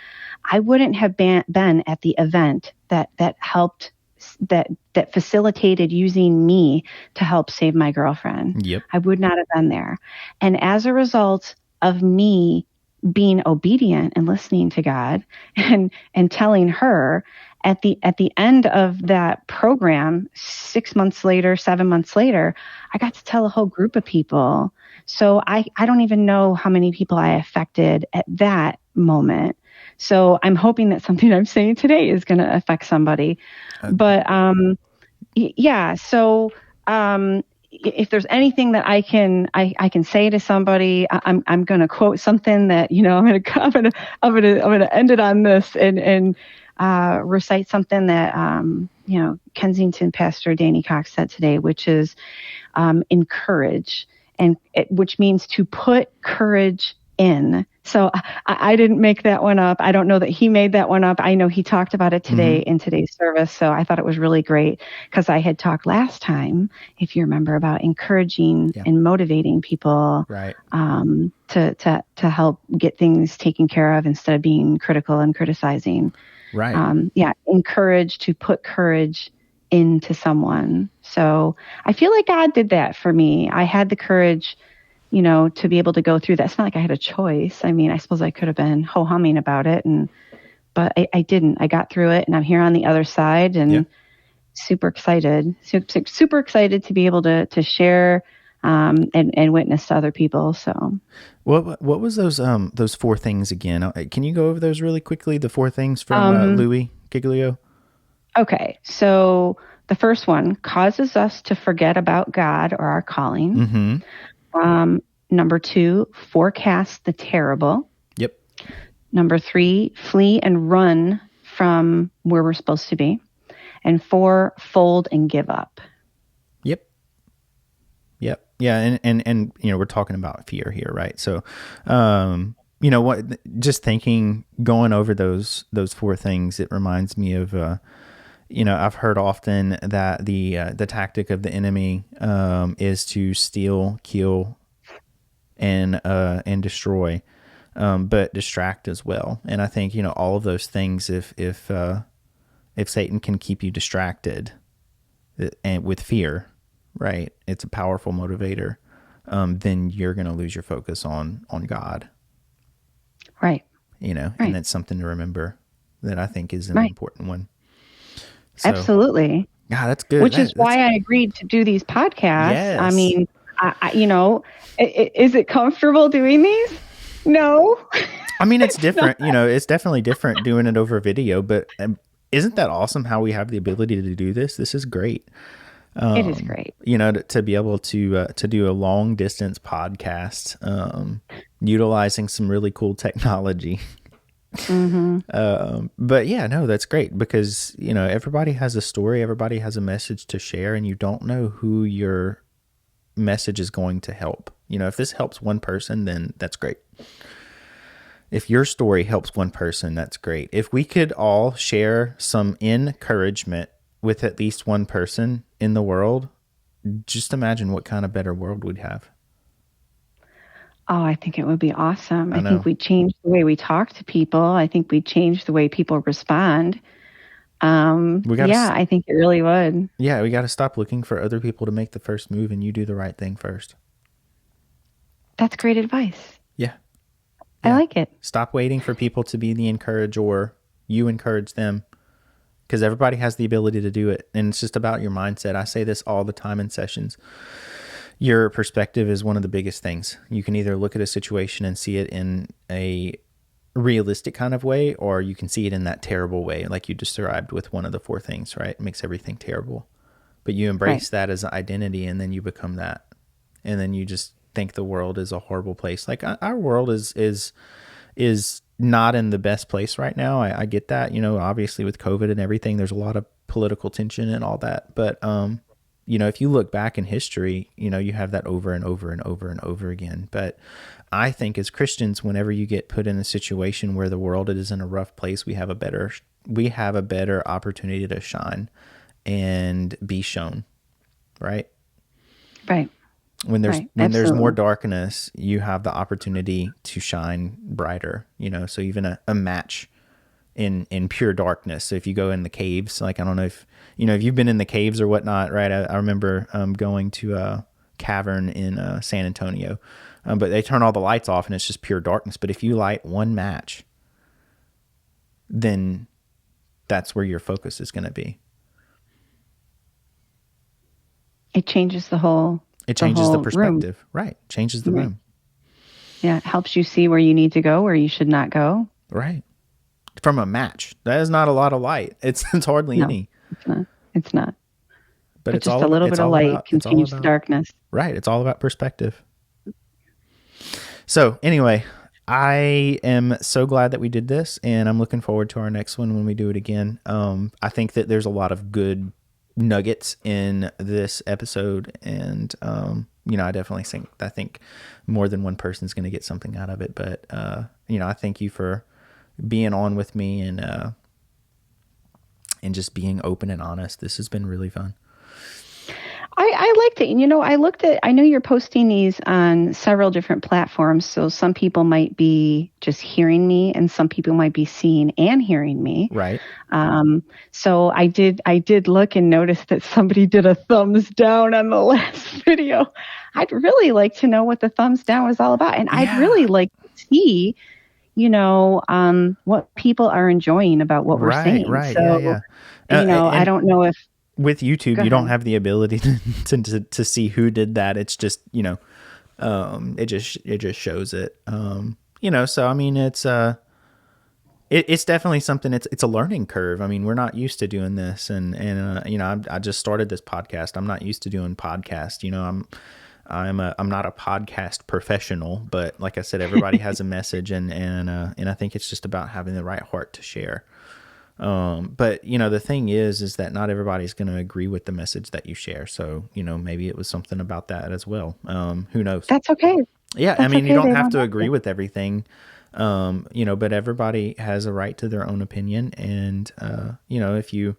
[SPEAKER 2] I wouldn't have been at the event that helped, that facilitated using me to help save my girlfriend.
[SPEAKER 1] Yep.
[SPEAKER 2] I would not have been there. And as a result of me being obedient and listening to God and telling her, at the end of that program, 6 months later, 7 months later, I got to tell a whole group of people. So I don't even know how many people I affected at that moment. So I'm hoping that something I'm saying today is going to affect somebody. But yeah, so if there's anything that I can say to somebody, I'm going to quote something that, I'm going to end it on this and recite something that, Kensington Pastor Danny Cox said today, which is encourage, which means to put courage in. So I didn't make that one up. I don't know that he made that one up. I know he talked about it today in today's service. So I thought it was really great because I had talked last time, if you remember, about encouraging and motivating people to help get things taken care of instead of being critical and criticizing.
[SPEAKER 1] Right.
[SPEAKER 2] Encourage, to put courage into someone. So I feel like God did that for me. I had the courage, to be able to go through that. It's not like I had a choice. I mean, I suppose I could have been ho-humming about it, but I didn't. I got through it, and I'm here on the other side, and super excited. Super excited to be able to share and witness to other people. So,
[SPEAKER 1] what was those 4 things again? Can you go over those really quickly? The 4 things from Louis Giglio.
[SPEAKER 2] Okay, so the first one causes us to forget about God or our calling.
[SPEAKER 1] Mm-hmm.
[SPEAKER 2] Number 2, forecast the terrible.
[SPEAKER 1] Yep.
[SPEAKER 2] Number 3, flee and run from where we're supposed to be. And 4, fold and give up.
[SPEAKER 1] Yep. Yeah. And we're talking about fear here, right? So, just thinking, going over those 4 things, it reminds me of, I've heard often that the tactic of the enemy is to steal, kill, and destroy, but distract as well. And I think all of those things, if Satan can keep you distracted, and with fear, right, it's a powerful motivator. Then you're going to lose your focus on God,
[SPEAKER 2] right?
[SPEAKER 1] And that's something to remember. That I think is an important one. So,
[SPEAKER 2] absolutely.
[SPEAKER 1] Yeah, that's good.
[SPEAKER 2] Which is why I agreed to do these podcasts. Yes. I mean, is it comfortable doing these? No.
[SPEAKER 1] I mean, it's different. It's definitely different doing it over video. But isn't that awesome how we have the ability to do this? This is great.
[SPEAKER 2] It is great.
[SPEAKER 1] To be able to do a long distance podcast, utilizing some really cool technology.
[SPEAKER 2] Mm-hmm.
[SPEAKER 1] But yeah, no, that's great because, everybody has a story, everybody has a message to share, and you don't know who your message is going to help. If this helps one person, then that's great. If your story helps one person, that's great. If we could all share some encouragement with at least one person in the world, just imagine what kind of better world we'd have.
[SPEAKER 2] Oh, I think it would be awesome.
[SPEAKER 1] I
[SPEAKER 2] I think
[SPEAKER 1] know.
[SPEAKER 2] we change the way we talk to people. I think we change the way people respond.
[SPEAKER 1] We got
[SPEAKER 2] Yeah,
[SPEAKER 1] to,
[SPEAKER 2] I think it really would.
[SPEAKER 1] yeah, we got to stop looking for other people to make the first move and you do the right thing first.
[SPEAKER 2] That's great advice.
[SPEAKER 1] Yeah.
[SPEAKER 2] I like it.
[SPEAKER 1] Stop waiting for people to be the encourager. You encourage them because everybody has the ability to do it. And it's just about your mindset. I say this all the time in sessions. Your perspective is one of the biggest things. You can either look at a situation and see it in a realistic kind of way, or you can see it in that terrible way, like you described with one of the four things, right? It makes everything terrible. But you embrace that as an identity, and then you become that. And then you just think the world is a horrible place. Like our world is not in the best place right now. I get that, obviously with COVID and everything, there's a lot of political tension and all that. But, if you look back in history, you have that over and over and over and over again. But I think as Christians, whenever you get put in a situation where the world is in a rough place, we have a better opportunity to shine and be shown, right?
[SPEAKER 2] Right.
[SPEAKER 1] When there's
[SPEAKER 2] Absolutely.
[SPEAKER 1] more darkness, you have the opportunity to shine brighter, so even a match in pure darkness. So if you go in the caves, like, I don't know if you've been in the caves or whatnot, right? I remember going to a cavern in San Antonio, but they turn all the lights off and it's just pure darkness. But if you light one match, then that's where your focus is going to be.
[SPEAKER 2] It changes the whole.
[SPEAKER 1] It changes the perspective,
[SPEAKER 2] room.
[SPEAKER 1] Right? Changes the room.
[SPEAKER 2] Yeah, it helps you see where you need to go, where you should not go.
[SPEAKER 1] Right. From a match, that is not a lot of light. It's hardly any.
[SPEAKER 2] It's not.
[SPEAKER 1] But it's
[SPEAKER 2] just
[SPEAKER 1] all
[SPEAKER 2] a little bit of light can change the darkness.
[SPEAKER 1] Right. It's all about perspective. So anyway, I am so glad that we did this, and I'm looking forward to our next one when we do it again. I think that there's a lot of good nuggets in this episode, and I definitely think more than one person's going to get something out of it. But I thank you for being on with me and just being open and honest. This has been really fun.
[SPEAKER 2] I liked it. I know you're posting these on several different platforms. So some people might be just hearing me and some people might be seeing and hearing me.
[SPEAKER 1] Right.
[SPEAKER 2] So I did look and notice that somebody did a thumbs down on the last video. I'd really like to know what the thumbs down was all about. And I'd really like to see, what people are enjoying about what we're saying.
[SPEAKER 1] Right.
[SPEAKER 2] So,
[SPEAKER 1] yeah.
[SPEAKER 2] I don't know if
[SPEAKER 1] with YouTube, you don't have the ability to see who did that. It's just, it just shows it. So I mean, it's definitely something. It's a learning curve. I mean, we're not used to doing this, and I just started this podcast. I'm not used to doing podcasts. I'm not a podcast professional, but like I said, everybody has a message, and I think it's just about having the right heart to share. But the thing is that not everybody's going to agree with the message that you share. So, maybe it was something about that as well. Who knows?
[SPEAKER 2] That's okay.
[SPEAKER 1] Yeah. I mean, you don't have to agree with everything. But everybody has a right to their own opinion. And, if you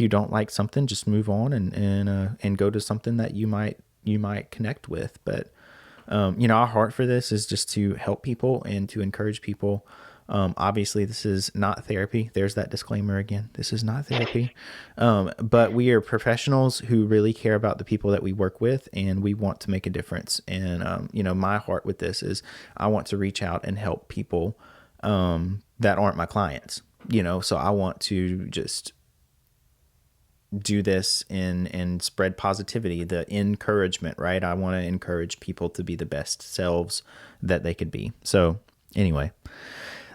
[SPEAKER 1] don't like something, just move on and go to something that you might connect with. But, our heart for this is just to help people and to encourage people. Obviously this is not therapy. There's that disclaimer again. This is not therapy. But we are professionals who really care about the people that we work with, and we want to make a difference. And, my heart with this is I want to reach out and help people, that aren't my clients, so I want to just do this and spread positivity, the encouragement, right? I want to encourage people to be the best selves that they could be. So anyway,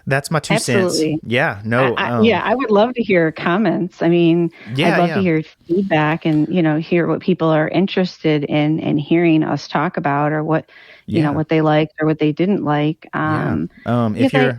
[SPEAKER 1] that's my 2 cents. Yeah, no.
[SPEAKER 2] I would love to hear comments. I mean, I'd love to hear feedback and, hear what people are interested in hearing us talk about, or what, what they liked or what they didn't like.
[SPEAKER 1] If you're,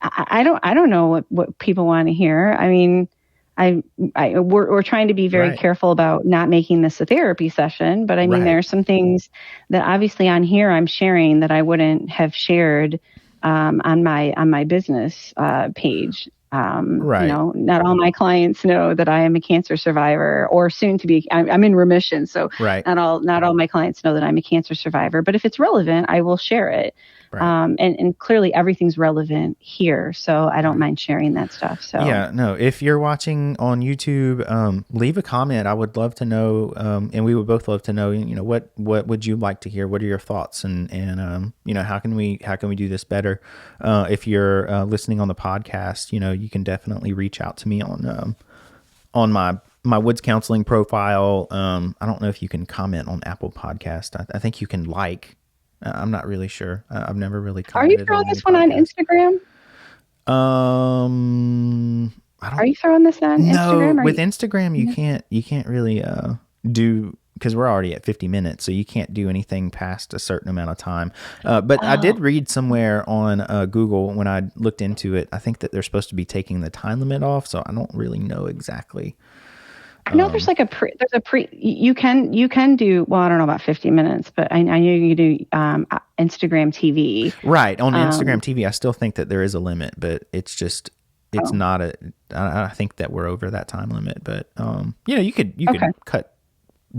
[SPEAKER 2] I don't know what people want to hear. I mean, we're trying to be very
[SPEAKER 1] Right.
[SPEAKER 2] careful about not making this a therapy session, but I mean, there
[SPEAKER 1] Right.
[SPEAKER 2] are some things that obviously on here I'm sharing that I wouldn't have shared on my business page.
[SPEAKER 1] Right.
[SPEAKER 2] Not all my clients know that I am a cancer survivor or soon to be. I'm in remission, so
[SPEAKER 1] Right.
[SPEAKER 2] not all my clients know that I'm a cancer survivor. But if it's relevant, I will share it.
[SPEAKER 1] Right.
[SPEAKER 2] And clearly everything's relevant here, so I don't
[SPEAKER 1] Right.
[SPEAKER 2] mind sharing that stuff. So
[SPEAKER 1] Yeah, no, if you're watching on YouTube, leave a comment. I would love to know, and we would both love to know, what would you like to hear? What are your thoughts? And how can we do this better? If you're listening on the podcast, you can definitely reach out to me on my Woods Counseling profile. I don't know if you can comment on Apple Podcast. I think you can like. I'm not really sure. I've never really
[SPEAKER 2] are you
[SPEAKER 1] commented
[SPEAKER 2] throwing
[SPEAKER 1] on any
[SPEAKER 2] this one on
[SPEAKER 1] podcast.
[SPEAKER 2] Instagram?
[SPEAKER 1] I
[SPEAKER 2] Are
[SPEAKER 1] don't
[SPEAKER 2] you throwing this on
[SPEAKER 1] know.
[SPEAKER 2] Instagram?
[SPEAKER 1] With Instagram, you can't really do, because we're already at 50 minutes, so you can't do anything past a certain amount of time. But I did
[SPEAKER 2] Oh,
[SPEAKER 1] read somewhere on Google when I looked into it. I think that they're supposed to be taking the time limit off, so I don't really know exactly.
[SPEAKER 2] I know there's like there's a pre, you can do, well, I don't know about 50 minutes, but I know you do Instagram TV.
[SPEAKER 1] Right, on Instagram
[SPEAKER 2] Um,
[SPEAKER 1] TV, I still think that there is a limit, but it's
[SPEAKER 2] oh,
[SPEAKER 1] not a. I think that we're over that time limit, but you could
[SPEAKER 2] okay,
[SPEAKER 1] cut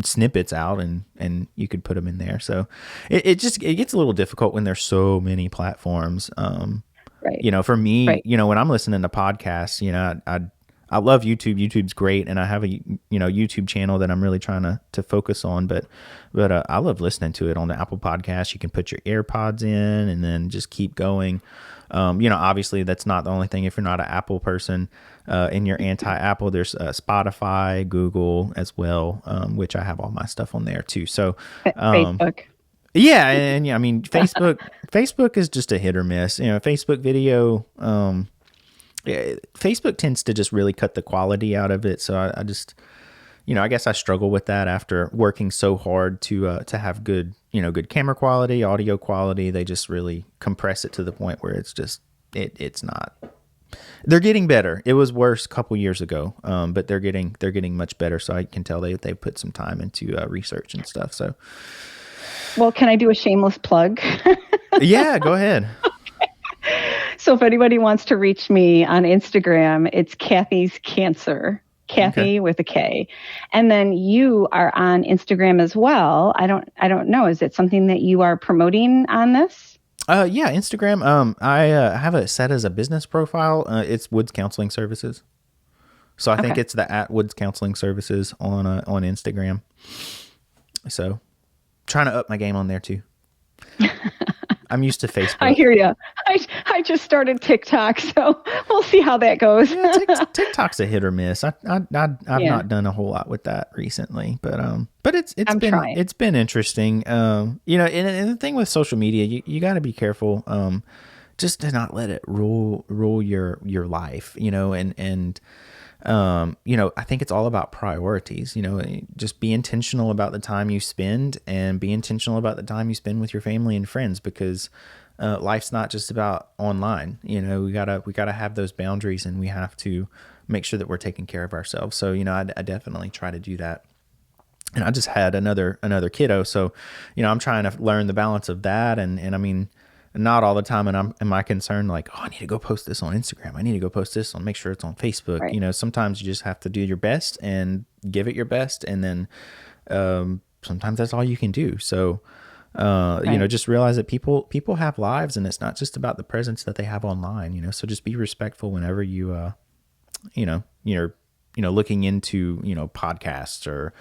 [SPEAKER 1] snippets out and you could put them in there. So it gets a little difficult when there's so many platforms.
[SPEAKER 2] right,
[SPEAKER 1] For me,
[SPEAKER 2] right,
[SPEAKER 1] when I'm listening to podcasts, I love YouTube. YouTube's great, and I have a YouTube channel that I'm really trying to focus on. But I love listening to it on the Apple Podcast. You can put your AirPods in and then just keep going. Obviously that's not the only thing. If you're not an Apple person, and you're anti-Apple, there's Spotify, Google as well, which I have all my stuff on there too. So,
[SPEAKER 2] Facebook.
[SPEAKER 1] yeah, and yeah, I mean, Facebook is just a hit or miss. Facebook video, yeah, Facebook tends to just really cut the quality out of it. So I just, I guess I struggle with that after working so hard to have good, good camera quality, audio quality. They just really compress it to the point where it's not. They're getting better. It was worse a couple years ago, but they're getting much better. So I can tell they put some time into research and stuff. So
[SPEAKER 2] Well, can I do a shameless plug?
[SPEAKER 1] yeah, go ahead.
[SPEAKER 2] So if anybody wants to reach me on Instagram, it's Kathy's Cancer.
[SPEAKER 1] Okay.
[SPEAKER 2] Kathy with a K. And then you are on Instagram as well. I don't know. Is it something that you are promoting on this?
[SPEAKER 1] Yeah, Instagram. I have it set as a business profile. It's Woods Counseling Services. So I think
[SPEAKER 2] Okay.
[SPEAKER 1] it's the at Woods Counseling Services on Instagram. So trying to up my game on there too. I'm used to
[SPEAKER 2] I
[SPEAKER 1] Facebook.
[SPEAKER 2] hear you. I just started TikTok, so we'll see how that goes.
[SPEAKER 1] Yeah, TikTok's a hit or miss. I've
[SPEAKER 2] Yeah,
[SPEAKER 1] not done a whole lot with that recently, but it's
[SPEAKER 2] I'm
[SPEAKER 1] been
[SPEAKER 2] trying.
[SPEAKER 1] it's been interesting. And the thing with social media, you got to be careful, just to not let it rule your life, and I think it's all about priorities. Just be intentional about the time you spend, and be intentional about the time you spend with your family and friends, because life's not just about online. We gotta have those boundaries, and we have to make sure that we're taking care of ourselves. So I definitely try to do that. And I just had another kiddo, so I'm trying to learn the balance of that, and I mean, not all the time. And am I concerned like, oh, I need to go post this on Instagram, I need to go post this on, make sure it's on Facebook.
[SPEAKER 2] Right.
[SPEAKER 1] Sometimes you just have to do your best and give it your best, and then sometimes that's all you can do. So
[SPEAKER 2] Right.
[SPEAKER 1] just realize that people have lives, and it's not just about the presence that they have online. So just be respectful whenever you're looking into podcasts or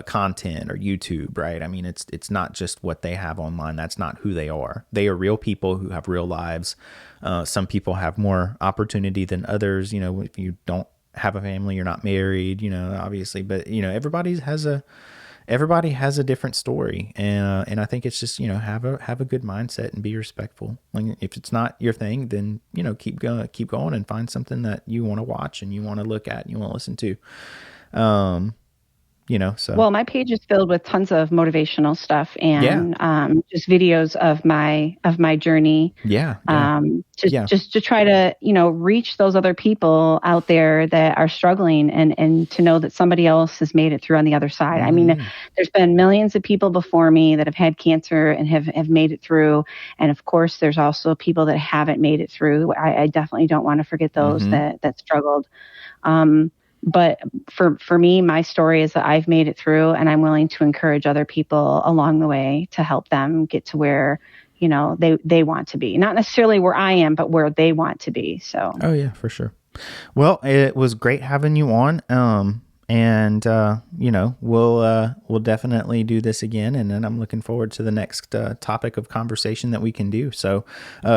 [SPEAKER 1] content or YouTube, right? I mean, it's not just what they have online. That's not who they are. They are real people who have real lives. Some people have more opportunity than others. If you don't have a family, you're not married, obviously, but everybody has a different story, and I think it's just have a good mindset and be respectful. Like, if it's not your thing, then keep going and find something that you want to watch and you want to look at and you want to listen to. So
[SPEAKER 2] Well, my page is filled with tons of motivational stuff
[SPEAKER 1] yeah,
[SPEAKER 2] and just videos of my journey.
[SPEAKER 1] yeah,
[SPEAKER 2] Just to try to reach those other people out there that are struggling and to know that somebody else has made it through on the other side. I mean, there's been millions of people before me that have had cancer and have made it through, and of course, there's also people that haven't made it through. I definitely don't want to forget those that struggled. But for me, my story is that I've made it through, and I'm willing to encourage other people along the way to help them get to where, they want to be. Not necessarily where I am, but where they want to be. So.
[SPEAKER 1] Oh yeah, for sure. Well, it was great having you on. And we'll definitely do this again, and then I'm looking forward to the next topic of conversation that we can do. So,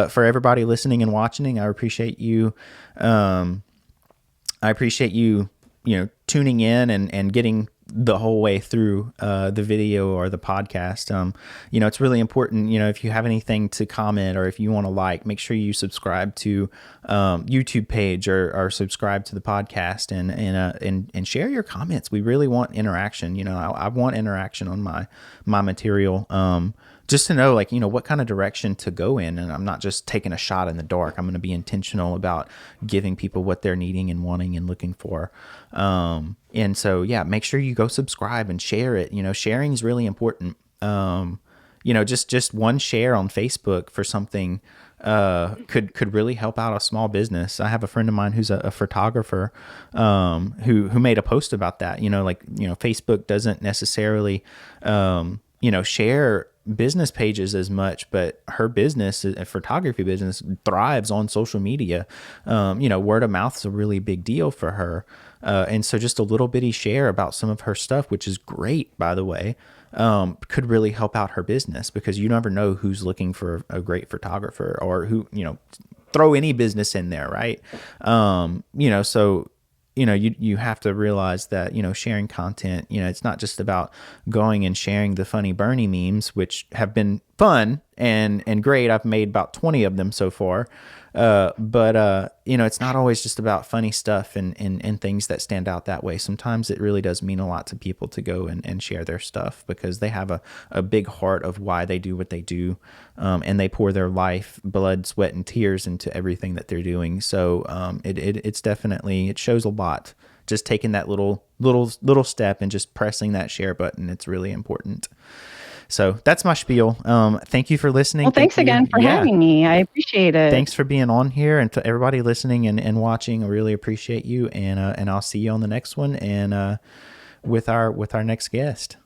[SPEAKER 1] for everybody listening and watching, I appreciate you. Tuning in and getting the whole way through the video or the podcast. It's really important, if you have anything to comment or if you want to make sure you subscribe to YouTube page or subscribe to the podcast and share your comments. We really want interaction. I want interaction on my material. Just to know, what kind of direction to go in. And I'm not just taking a shot in the dark. I'm going to be intentional about giving people what they're needing and wanting and looking for. And so, yeah, make sure you go subscribe and share it. Sharing is really important. Just one share on Facebook for something could really help out a small business. I have a friend of mine who's a photographer who made a post about that. Facebook doesn't necessarily share business pages as much, but her business, a photography business, thrives on social media. Word of mouth is a really big deal for her. And so just a little bitty share about some of her stuff, which is great, by the way, could really help out her business, because you never know who's looking for a great photographer, or who, throw any business in there. Right. So you have to realize that, sharing content, it's not just about going and sharing the funny Bernie memes, which have been fun and great. I've made about 20 of them so far. But it's not always just about funny stuff and things that stand out that way. Sometimes it really does mean a lot to people to go and share their stuff, because they have a big heart of why they do what they do. And they pour their life, blood, sweat, and tears into everything that they're doing. So, it's definitely, it shows a lot. Just taking that little step and just pressing that share button. It's really important. So that's my spiel. Thank you for listening.
[SPEAKER 2] Well, thanks again for having me. I appreciate it.
[SPEAKER 1] Thanks for being on here, and to everybody listening and watching, I really appreciate you. And I'll see you on the next one, and with our next guest.